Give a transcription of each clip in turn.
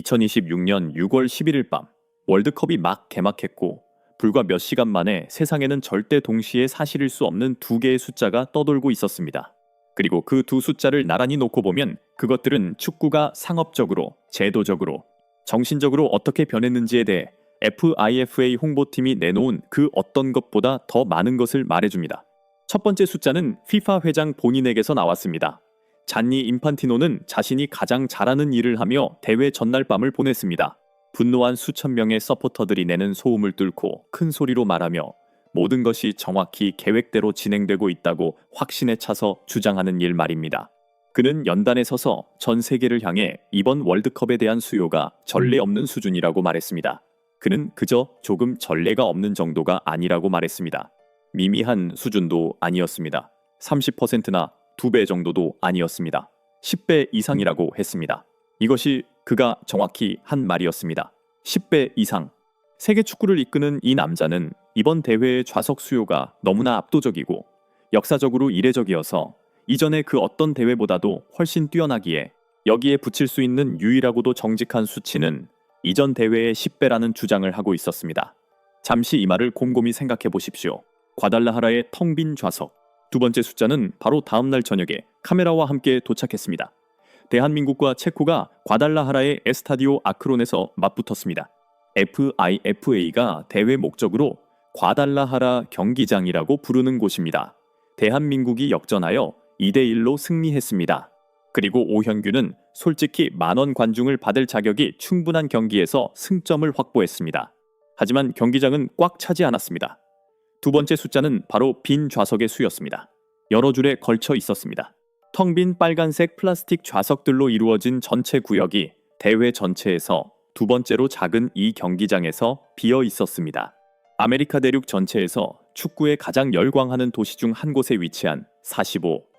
2026년 6월 11일 밤 월드컵이 막 개막했고 불과 몇 시간 만에 세상에는 절대 동시에 사실일 수 없는 두 개의 숫자가 떠돌고 있었습니다. 그리고 그 두 숫자를 나란히 놓고 보면 그것들은 축구가 상업적으로, 제도적으로, 정신적으로 어떻게 변했는지에 대해 FIFA 홍보팀이 내놓은 그 어떤 것보다 더 많은 것을 말해줍니다. 첫 번째 숫자는 FIFA 회장 본인에게서 나왔습니다. 잔니 인판티노는 자신이 가장 잘하는 일을 하며 대회 전날 밤을 보냈습니다. 분노한 수천 명의 서포터들이 내는 소음을 뚫고 큰 소리로 말하며 모든 것이 정확히 계획대로 진행되고 있다고 확신에 차서 주장하는 일 말입니다. 그는 연단에 서서 전 세계를 향해 이번 월드컵에 대한 수요가 전례 없는 수준이라고 말했습니다. 그는 그저 조금 전례가 없는 정도가 아니라고 말했습니다. 미미한 수준도 아니었습니다. 30%나 2배 정도도 아니었습니다. 10배 이상이라고 했습니다. 이것이 그가 정확히 한 말이었습니다. 10배 이상. 세계 축구를 이끄는 이 남자는 이번 대회의 좌석 수요가 너무나 압도적이고 역사적으로 이례적이어서 이전의 그 어떤 대회보다도 훨씬 뛰어나기에 여기에 붙일 수 있는 유일하고도 정직한 수치는 이전 대회의 10배라는 주장을 하고 있었습니다. 잠시 이 말을 곰곰이 생각해 보십시오. 과달라하라의 텅 빈 좌석. 두 번째 숫자는 바로 다음 날 저녁에 카메라와 함께 도착했습니다. 대한민국과 체코가 과달라하라의 에스타디오 아크론에서 맞붙었습니다. FIFA가 대회 목적으로 과달라하라 경기장이라고 부르는 곳입니다. 대한민국이 역전하여 2대1로 승리했습니다. 그리고 오현규는 솔직히 만원 관중을 받을 자격이 충분한 경기에서 승점을 확보했습니다. 하지만 경기장은 꽉 차지 않았습니다. 두 번째 숫자는 바로 빈 좌석의 수였습니다. 여러 줄에 걸쳐 있었습니다. 텅 빈 빨간색 플라스틱 좌석들로 이루어진 전체 구역이 대회 전체에서 두 번째로 작은 이 경기장에서 비어 있었습니다. 아메리카 대륙 전체에서 축구에 가장 열광하는 도시 중 한 곳에 위치한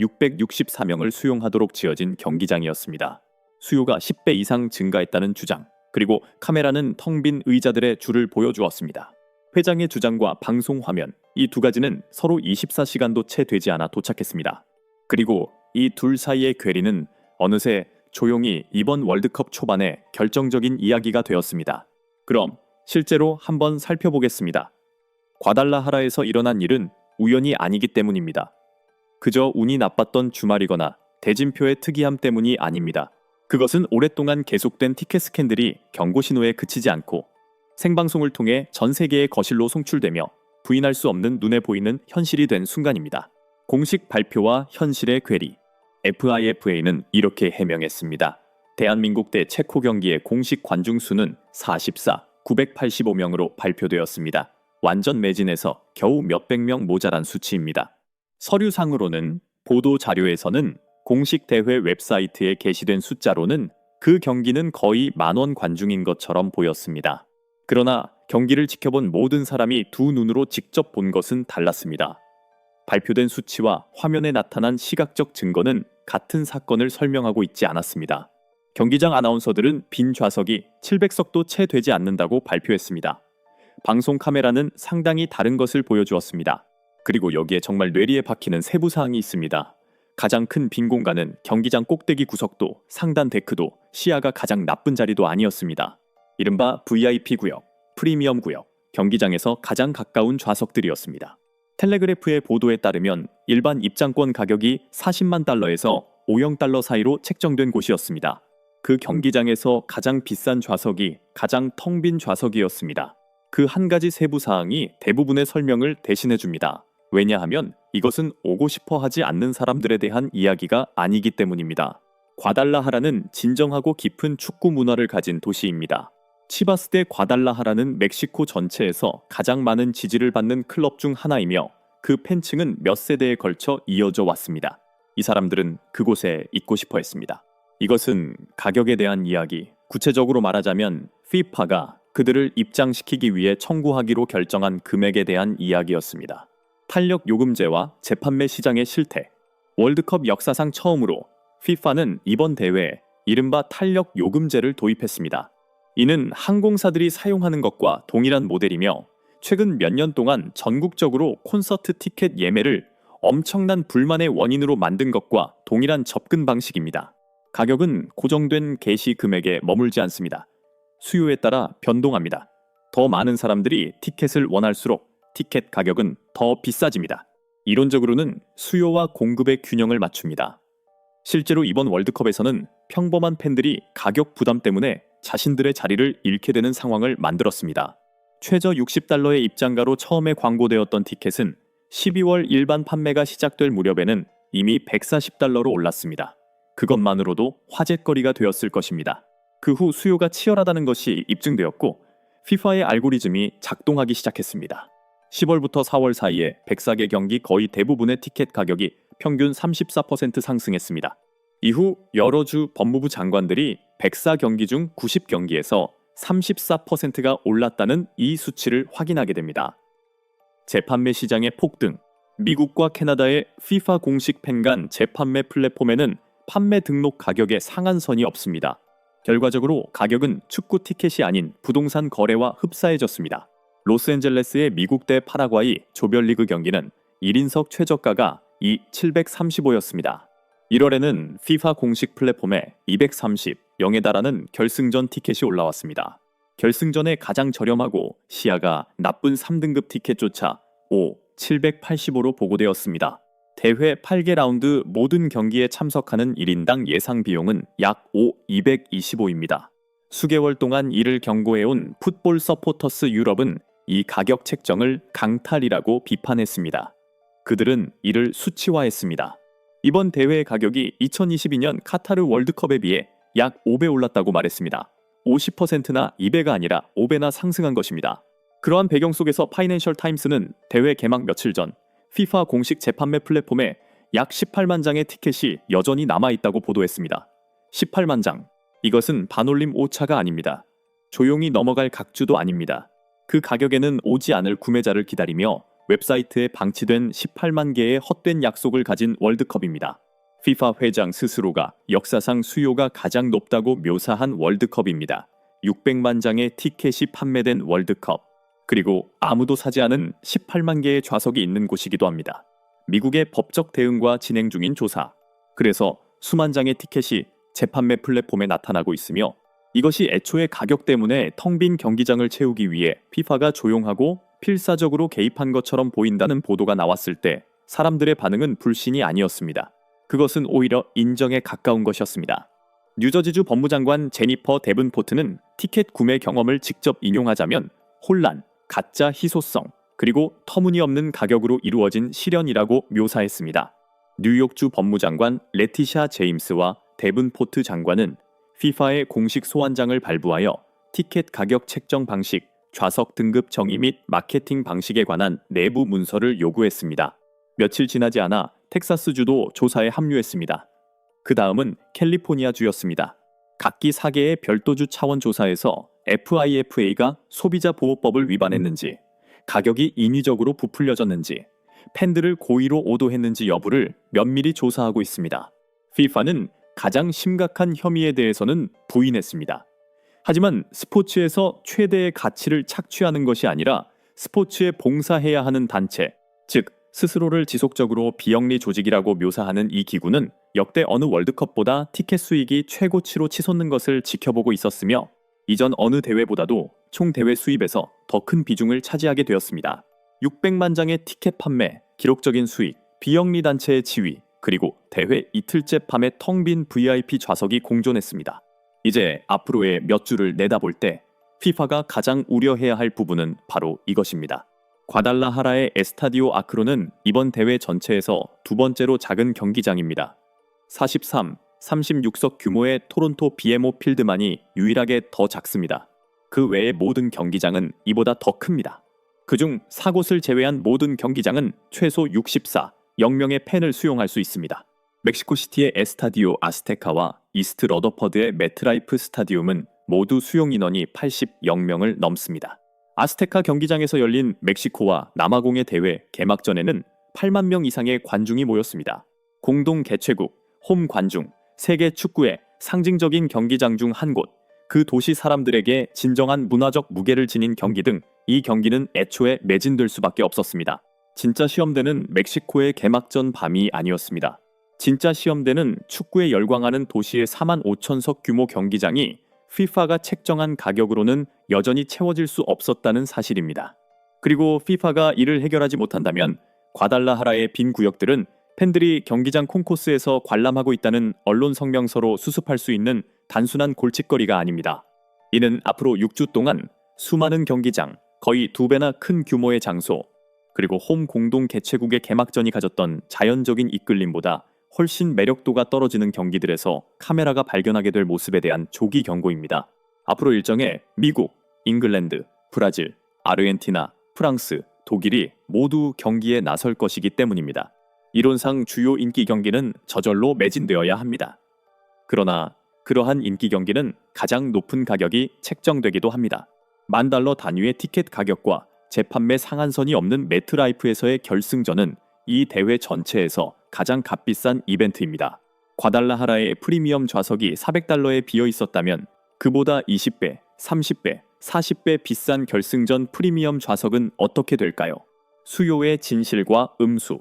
664명을 수용하도록 지어진 경기장이었습니다. 수요가 10배 이상 증가했다는 주장, 그리고 카메라는 텅 빈 의자들의 줄을 보여주었습니다. 회장의 주장과 방송 화면, 이 두 가지는 서로 24시간도 채 되지 않아 도착했습니다. 그리고 이 둘 사이의 괴리는 어느새 조용히 이번 월드컵 초반에 결정적인 이야기가 되었습니다. 그럼 실제로 한번 살펴보겠습니다. 과달라하라에서 일어난 일은 우연이 아니기 때문입니다. 그저 운이 나빴던 주말이거나 대진표의 특이함 때문이 아닙니다. 그것은 오랫동안 계속된 티켓 스캔들이 경고 신호에 그치지 않고 생방송을 통해 전 세계의 거실로 송출되며 부인할 수 없는 눈에 보이는 현실이 된 순간입니다. 공식 발표와 현실의 괴리. FIFA는 이렇게 해명했습니다. 대한민국 대 체코 경기의 공식 관중 수는 985명으로 발표되었습니다. 완전 매진에서 겨우 몇백 명 모자란 수치입니다. 서류상으로는 보도 자료에서는 공식 대회 웹사이트에 게시된 숫자로는 그 경기는 거의 만원 관중인 것처럼 보였습니다. 그러나 경기를 지켜본 모든 사람이 두 눈으로 직접 본 것은 달랐습니다. 발표된 수치와 화면에 나타난 시각적 증거는 같은 사건을 설명하고 있지 않았습니다. 경기장 아나운서들은 빈 좌석이 700석도 채 되지 않는다고 발표했습니다. 방송 카메라는 상당히 다른 것을 보여주었습니다. 그리고 여기에 정말 뇌리에 박히는 세부 사항이 있습니다. 가장 큰 빈 공간은 경기장 꼭대기 구석도 상단 데크도 시야가 가장 나쁜 자리도 아니었습니다. 이른바 VIP 구역, 프리미엄 구역, 경기장에서 가장 가까운 좌석들이었습니다. 텔레그래프의 보도에 따르면 일반 입장권 가격이 40만 달러에서 5영 달러 사이로 책정된 곳이었습니다. 그 경기장에서 가장 비싼 좌석이 가장 텅 빈 좌석이었습니다. 그 한 가지 세부 사항이 대부분의 설명을 대신해 줍니다. 왜냐하면 이것은 오고 싶어 하지 않는 사람들에 대한 이야기가 아니기 때문입니다. 과달라하라는 진정하고 깊은 축구 문화를 가진 도시입니다. 치바스 대 과달라하라는 멕시코 전체에서 가장 많은 지지를 받는 클럽 중 하나이며 그 팬층은 몇 세대에 걸쳐 이어져 왔습니다. 이 사람들은 그곳에 있고 싶어 했습니다. 이것은 가격에 대한 이야기, 구체적으로 말하자면 FIFA가 그들을 입장시키기 위해 청구하기로 결정한 금액에 대한 이야기였습니다. 탄력 요금제와 재판매 시장의 실태. 월드컵 역사상 처음으로 FIFA는 이번 대회에 이른바 탄력 요금제를 도입했습니다. 이는 항공사들이 사용하는 것과 동일한 모델이며 최근 몇 년 동안 전국적으로 콘서트 티켓 예매를 엄청난 불만의 원인으로 만든 것과 동일한 접근 방식입니다. 가격은 고정된 게시 금액에 머물지 않습니다. 수요에 따라 변동합니다. 더 많은 사람들이 티켓을 원할수록 티켓 가격은 더 비싸집니다. 이론적으로는 수요와 공급의 균형을 맞춥니다. 실제로 이번 월드컵에서는 평범한 팬들이 가격 부담 때문에 자신들의 자리를 잃게 되는 상황을 만들었습니다. 최저 $60의 입장가로 처음에 광고되었던 티켓은 12월 일반 판매가 시작될 무렵에는 이미 $140로 올랐습니다. 그것만으로도 화제거리가 되었을 것입니다. 그 후 수요가 치열하다는 것이 입증되었고 FIFA의 알고리즘이 작동하기 시작했습니다. 10월부터 4월 사이에 104개 경기 거의 대부분의 티켓 가격이 평균 34% 상승했습니다. 이후 여러 주 법무부 장관들이 104경기 중 90경기에서 34%가 올랐다는 이 수치를 확인하게 됩니다. 재판매 시장의 폭등. 미국과 캐나다의 FIFA 공식 팬 간 재판매 플랫폼에는 판매 등록 가격의 상한선이 없습니다. 결과적으로 가격은 축구 티켓이 아닌 부동산 거래와 흡사해졌습니다. 로스앤젤레스의 미국 대 파라과이 조별리그 경기는 1인석 최저가가 735였습니다. 1월에는 FIFA 공식 플랫폼에 230, 0에 달하는 결승전 티켓이 올라왔습니다. 결승전에 가장 저렴하고 시야가 나쁜 3등급 티켓조차 785로 보고되었습니다. 대회 8개 라운드 모든 경기에 참석하는 1인당 예상 비용은 약 225입니다. 수개월 동안 이를 경고해온 풋볼 서포터스 유럽은 이 가격 책정을 강탈이라고 비판했습니다. 그들은 이를 수치화했습니다. 이번 대회의 가격이 2022년 카타르 월드컵에 비해 약 5배 올랐다고 말했습니다. 50%나 2배가 아니라 5배나 상승한 것입니다. 그러한 배경 속에서 파이낸셜 타임스는 대회 개막 며칠 전 FIFA 공식 재판매 플랫폼에 약 18만 장의 티켓이 여전히 남아있다고 보도했습니다. 18만 장. 이것은 반올림 오차가 아닙니다. 조용히 넘어갈 각주도 아닙니다. 그 가격에는 오지 않을 구매자를 기다리며 웹사이트에 방치된 18만 개의 헛된 약속을 가진 월드컵입니다. FIFA 회장 스스로가 역사상 수요가 가장 높다고 묘사한 월드컵입니다. 600만 장의 티켓이 판매된 월드컵. 그리고 아무도 사지 않은 18만 개의 좌석이 있는 곳이기도 합니다. 미국의 법적 대응과 진행 중인 조사. 그래서 수만 장의 티켓이 재판매 플랫폼에 나타나고 있으며 이것이 애초에 가격 때문에 텅 빈 경기장을 채우기 위해 FIFA가 조용하고 필사적으로 개입한 것처럼 보인다는 보도가 나왔을 때 사람들의 반응은 불신이 아니었습니다. 그것은 오히려 인정에 가까운 것이었습니다. 뉴저지주 법무장관 제니퍼 데븐포트는 티켓 구매 경험을 직접 인용하자면 혼란, 가짜 희소성, 그리고 터무니없는 가격으로 이루어진 실현이라고 묘사했습니다. 뉴욕주 법무장관 레티샤 제임스와 데븐포트 장관은 FIFA의 공식 소환장을 발부하여 티켓 가격 책정 방식, 좌석 등급 정의 및 마케팅 방식에 관한 내부 문서를 요구했습니다. 며칠 지나지 않아 텍사스주도 조사에 합류했습니다. 그 다음은 캘리포니아주였습니다. 각기 4개의 별도주 차원 조사에서 FIFA가 소비자보호법을 위반했는지, 가격이 인위적으로 부풀려졌는지, 팬들을 고의로 오도했는지 여부를 면밀히 조사하고 있습니다. FIFA는 가장 심각한 혐의에 대해서는 부인했습니다. 하지만 스포츠에서 최대의 가치를 착취하는 것이 아니라 스포츠에 봉사해야 하는 단체, 즉 스스로를 지속적으로 비영리 조직이라고 묘사하는 이 기구는 역대 어느 월드컵보다 티켓 수익이 최고치로 치솟는 것을 지켜보고 있었으며 이전 어느 대회보다도 총 대회 수입에서 더 큰 비중을 차지하게 되었습니다. 600만 장의 티켓 판매, 기록적인 수익, 비영리 단체의 지위, 그리고 대회 이틀째 밤에 텅 빈 VIP 좌석이 공존했습니다. 이제 앞으로의 몇 주를 내다볼 때 FIFA가 가장 우려해야 할 부분은 바로 이것입니다. 과달라하라의 에스타디오 아크론은 이번 대회 전체에서 두 번째로 작은 경기장입니다. 36석 규모의 토론토 BMO 필드만이 유일하게 더 작습니다. 그 외의 모든 경기장은 이보다 더 큽니다. 그중 4곳을 제외한 모든 경기장은 최소 0명의 팬을 수용할 수 있습니다. 멕시코시티의 에스타디오 아스테카와 이스트 러더퍼드의 메트라이프 스타디움은 모두 수용 인원이 0명을 넘습니다. 아스테카 경기장에서 열린 멕시코와 남아공의 대회 개막전에는 8만 명 이상의 관중이 모였습니다. 공동 개최국, 홈 관중, 세계 축구의 상징적인 경기장 중 한 곳, 그 도시 사람들에게 진정한 문화적 무게를 지닌 경기 등 이 경기는 애초에 매진될 수밖에 없었습니다. 진짜 시험대는 멕시코의 개막전 밤이 아니었습니다. 진짜 시험대는 축구에 열광하는 도시의 4만 5천석 규모 경기장이 FIFA가 책정한 가격으로는 여전히 채워질 수 없었다는 사실입니다. 그리고 FIFA가 이를 해결하지 못한다면 과달라하라의 빈 구역들은 팬들이 경기장 콘코스에서 관람하고 있다는 언론 성명서로 수습할 수 있는 단순한 골칫거리가 아닙니다. 이는 앞으로 6주 동안 수많은 경기장, 거의 2배나 큰 규모의 장소, 그리고 홈 공동 개최국의 개막전이 가졌던 자연적인 이끌림보다 훨씬 매력도가 떨어지는 경기들에서 카메라가 발견하게 될 모습에 대한 조기 경고입니다. 앞으로 일정에 미국, 잉글랜드, 브라질, 아르헨티나, 프랑스, 독일이 모두 경기에 나설 것이기 때문입니다. 이론상 주요 인기 경기는 저절로 매진되어야 합니다. 그러나 그러한 인기 경기는 가장 높은 가격이 책정되기도 합니다. $10,000 단위의 티켓 가격과 재판매 상한선이 없는 매트라이프에서의 결승전은 이 대회 전체에서 가장 값비싼 이벤트입니다. 과달라하라의 프리미엄 좌석이 $400에 비어 있었다면 그보다 20배, 30배, 40배 비싼 결승전 프리미엄 좌석은 어떻게 될까요? 수요의 진실과 음수,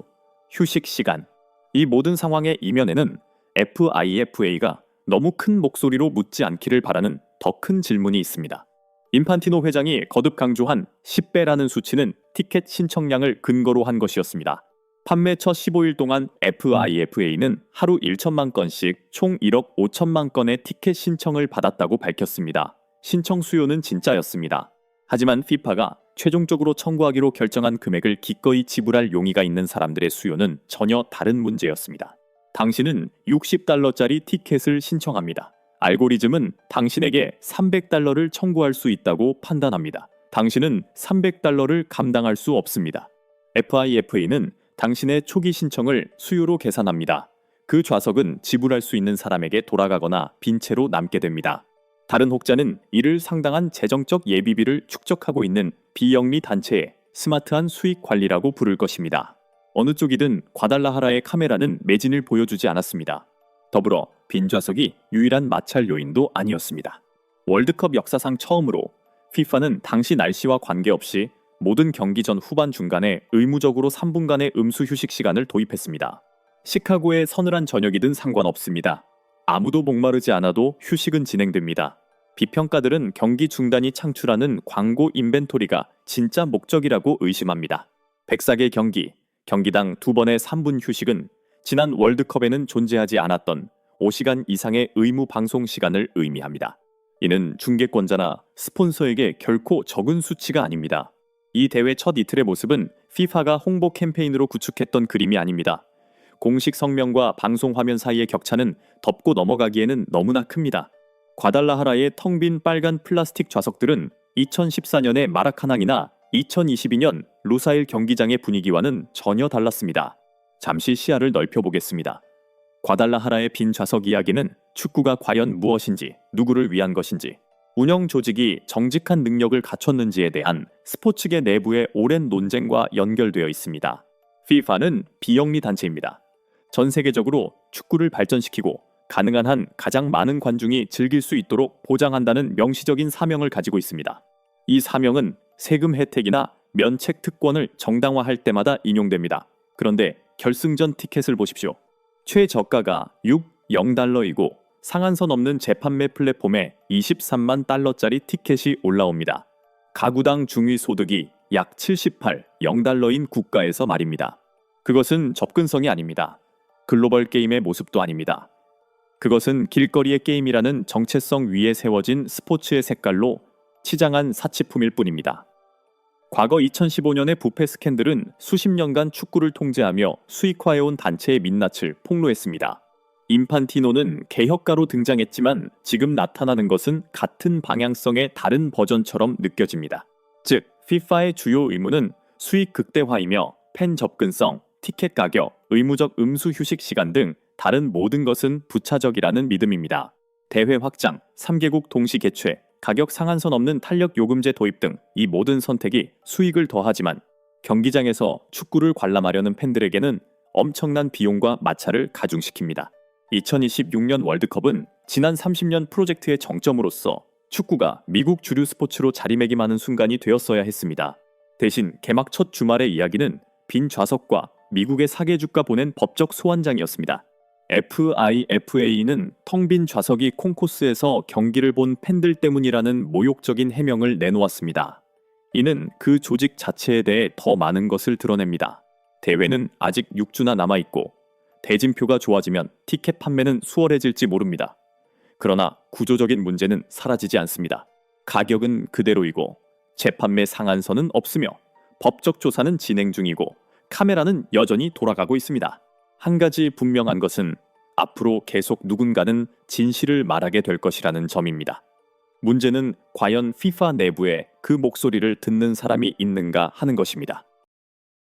휴식 시간. 이 모든 상황의 이면에는 FIFA가 너무 큰 목소리로 묻지 않기를 바라는 더 큰 질문이 있습니다. 인판티노 회장이 거듭 강조한 10배라는 수치는 티켓 신청량을 근거로 한 것이었습니다. 판매 첫 15일 동안 FIFA는 하루 1천만 건씩 총 1억 5천만 건의 티켓 신청을 받았다고 밝혔습니다. 신청 수요는 진짜였습니다. 하지만 FIFA가 최종적으로 청구하기로 결정한 금액을 기꺼이 지불할 용의가 있는 사람들의 수요는 전혀 다른 문제였습니다. 당신은 $60짜리 티켓을 신청합니다. 알고리즘은 당신에게 $300를 청구할 수 있다고 판단합니다. 당신은 $300를 감당할 수 없습니다. FIFA는 당신의 초기 신청을 수요로 계산합니다. 그 좌석은 지불할 수 있는 사람에게 돌아가거나 빈 채로 남게 됩니다. 다른 혹자는 이를 상당한 재정적 예비비를 축적하고 있는 비영리 단체의 스마트한 수익 관리라고 부를 것입니다. 어느 쪽이든 과달라하라의 카메라는 매진을 보여주지 않았습니다. 더불어 빈 좌석이 유일한 마찰 요인도 아니었습니다. 월드컵 역사상 처음으로 FIFA는 당시 날씨와 관계없이 모든 경기 전 후반 중간에 의무적으로 3분간의 음수 휴식 시간을 도입했습니다. 시카고의 서늘한 저녁이든 상관없습니다. 아무도 목마르지 않아도 휴식은 진행됩니다. 비평가들은 경기 중단이 창출하는 광고 인벤토리가 진짜 목적이라고 의심합니다. 104개 경기, 경기당 2번의 3분 휴식은 지난 월드컵에는 존재하지 않았던 5시간 이상의 의무 방송 시간을 의미합니다. 이는 중계권자나 스폰서에게 결코 적은 수치가 아닙니다. 이 대회 첫 이틀의 모습은 FIFA가 홍보 캠페인으로 구축했던 그림이 아닙니다. 공식 성명과 방송 화면 사이의 격차는 덮고 넘어가기에는 너무나 큽니다. 과달라하라의 텅 빈 빨간 플라스틱 좌석들은 2014년의 마라카낭이나 2022년 루사일 경기장의 분위기와는 전혀 달랐습니다. 잠시 시야를 넓혀보겠습니다. 과달라하라의 빈 좌석 이야기는 축구가 과연 무엇인지, 누구를 위한 것인지, 운영 조직이 정직한 능력을 갖췄는지에 대한 스포츠계 내부의 오랜 논쟁과 연결되어 있습니다. FIFA는 비영리 단체입니다. 전 세계적으로 축구를 발전시키고 가능한 한 가장 많은 관중이 즐길 수 있도록 보장한다는 명시적인 사명을 가지고 있습니다. 이 사명은 세금 혜택이나 면책 특권을 정당화할 때마다 인용됩니다. 그런데 결승전 티켓을 보십시오. 최저가가 $60이고 상한선 없는 재판매 플랫폼에 $23만 달러짜리 티켓이 올라옵니다. 가구당 중위 소득이 약 $78인 국가에서 말입니다. 그것은 접근성이 아닙니다. 글로벌 게임의 모습도 아닙니다. 그것은 길거리의 게임이라는 정체성 위에 세워진 스포츠의 색깔로 치장한 사치품일 뿐입니다. 과거 2015년의 부패 스캔들은 수십 년간 축구를 통제하며 수익화해온 단체의 민낯을 폭로했습니다. 인판티노는 개혁가로 등장했지만 지금 나타나는 것은 같은 방향성의 다른 버전처럼 느껴집니다. 즉, FIFA의 주요 의무는 수익 극대화이며 팬 접근성, 티켓 가격, 의무적 음수 휴식 시간 등 다른 모든 것은 부차적이라는 믿음입니다. 대회 확장, 3개국 동시 개최, 가격 상한선 없는 탄력 요금제 도입 등 이 모든 선택이 수익을 더하지만 경기장에서 축구를 관람하려는 팬들에게는 엄청난 비용과 마찰을 가중시킵니다. 2026년 월드컵은 지난 30년 프로젝트의 정점으로서 축구가 미국 주류 스포츠로 자리매김하는 순간이 되었어야 했습니다. 대신 개막 첫 주말의 이야기는 빈 좌석과 미국의 사계주가 보낸 법적 소환장이었습니다. FIFA는 텅 빈 좌석이 콩코스에서 경기를 본 팬들 때문이라는 모욕적인 해명을 내놓았습니다. 이는 그 조직 자체에 대해 더 많은 것을 드러냅니다. 대회는 아직 6주나 남아있고 대진표가 좋아지면 티켓 판매는 수월해질지 모릅니다. 그러나 구조적인 문제는 사라지지 않습니다. 가격은 그대로이고 재판매 상한선은 없으며 법적 조사는 진행 중이고 카메라는 여전히 돌아가고 있습니다. 한 가지 분명한 것은 앞으로 계속 누군가는 진실을 말하게 될 것이라는 점입니다. 문제는 과연 FIFA 내부에 그 목소리를 듣는 사람이 있는가 하는 것입니다.